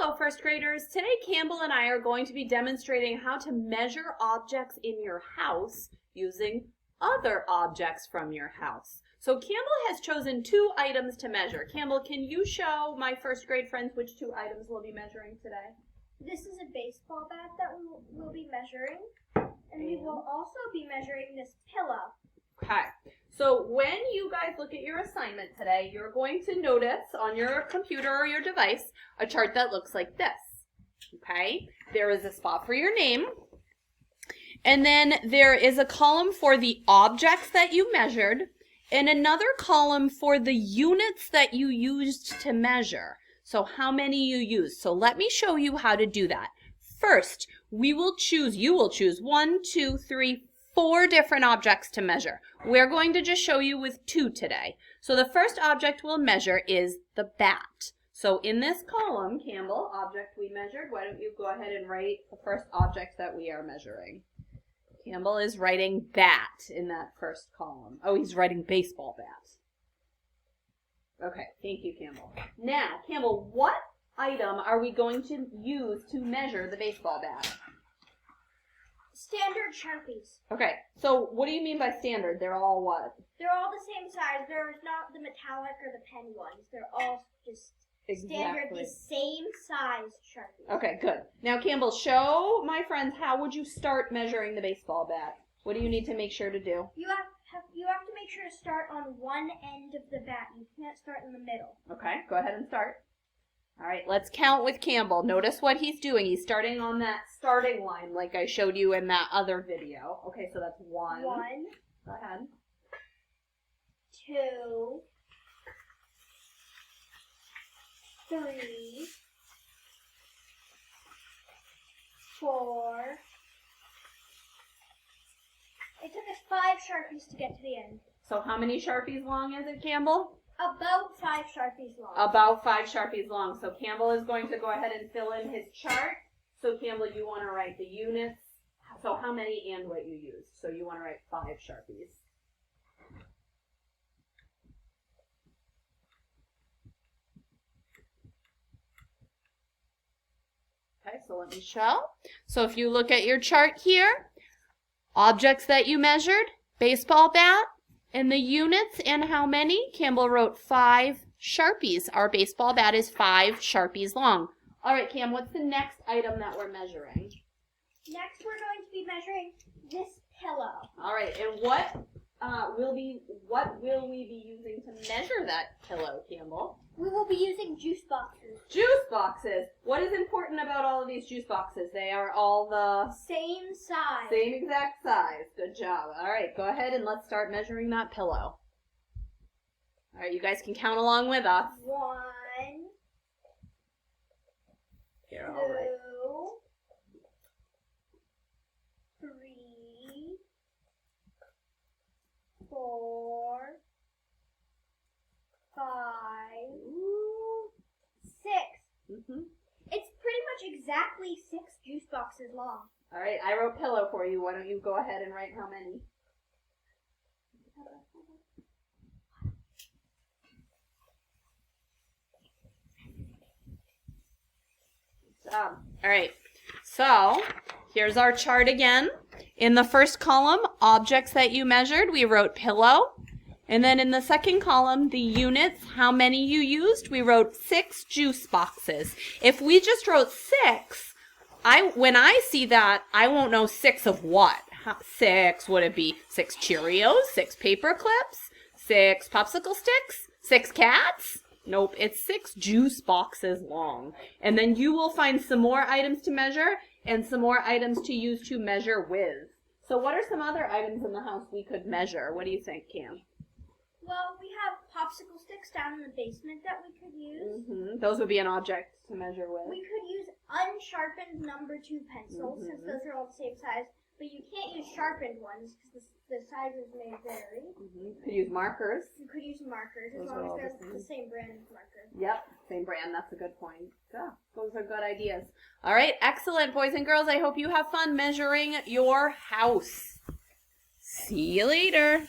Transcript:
Hello, first graders. Today, Campbell and I are going to be demonstrating how to measure objects in your house using other objects from your house. So Campbell has chosen 2 items to measure. Campbell, can you show my first grade friends which 2 items we'll be measuring today? This is a baseball bat that we will be measuring, and we will also be measuring this pillow. Okay, so when you guys look at your assignment today, you're going to notice on your computer or your device a chart that looks like this. Okay, there is a spot for your name, and then there is a column for the objects that you measured, and another column for the units that you used to measure. So how many you used. So let me show you how to do that. First, you will choose 1, 2, 3, 4 different objects to measure. We're going to just show you with 2 today. So the first object we'll measure is the bat. So in this column, Campbell, object we measured, why don't you go ahead and write the first object that we are measuring. Campbell is writing bat in that first column. Oh, he's writing baseball bat. Okay, thank you, Campbell. Now, Campbell, what item are we going to use to measure the baseball bat? Standard Sharpies. Okay, so what do you mean by standard? They're all what? They're all the same size. There's not the metallic or the pen ones. They're all just standard, the same size Sharpies. Okay, good. Now, Campbell, show my friends how would you start measuring the baseball bat? What do you need to make sure to do? You have to make sure to start on one end of the bat. You can't start in the middle. Okay, go ahead and start. All right, let's count with Campbell. Notice what he's doing. He's starting on that starting line like I showed you in that other video. Okay, so that's 1. 1. Go ahead. 2. 3. 4. It took us 5 Sharpies to get to the end. So how many Sharpies long is it, Campbell? About 5 Sharpies long. About 5 Sharpies long. So Campbell is going to go ahead and fill in his chart. So Campbell, you want to write the units. So how many and what you use. So you want to write 5 Sharpies. Okay, so let me show. So if you look at your chart here, objects that you measured, baseball bat, and the units and how many, Campbell wrote 5 Sharpies. Our baseball bat is 5 Sharpies long. All right, Cam, what's the next item that we're measuring? Next, we're going to be measuring this pillow. All right, and what will we be using to measure that pillow, Campbell? We will be using juice boxes. Juice boxes. What is important about all of these juice boxes? They are all the same size. Same exact size. Good job. All right, go ahead and let's start measuring that pillow. All right, you guys can count along with us. 1. Here, 2. all right. 3. 4. 5. 6. Mm-hmm. It's pretty much exactly 6 juice boxes long. All right, I wrote pillow for you. Why don't you go ahead and write how many? All right, so here's our chart again. In the first column, objects that you measured, we wrote pillow. And then in the second column, the units, how many you used, we wrote 6 juice boxes. If we just wrote 6, when I see that, I won't know 6 of what. 6, would it be 6 Cheerios, 6 paper clips, 6 popsicle sticks, 6 cats? Nope, it's 6 juice boxes long. And then you will find some more items to measure and some more items to use to measure with. So what are some other items in the house we could measure? What do you think, Cam? Well, we have popsicle sticks down in the basement that we could use. Mm-hmm. Those would be an object to measure with. We could use unsharpened number 2 pencils, since those are all the same size. But you can't use sharpened ones because the sizes may vary. Mm-hmm. You could use markers. You could use markers as Those long are all as the they're the same brand of marker. Yep, same brand. That's a good point. Yeah, those are good ideas. All right, excellent, boys and girls. I hope you have fun measuring your house. See you later.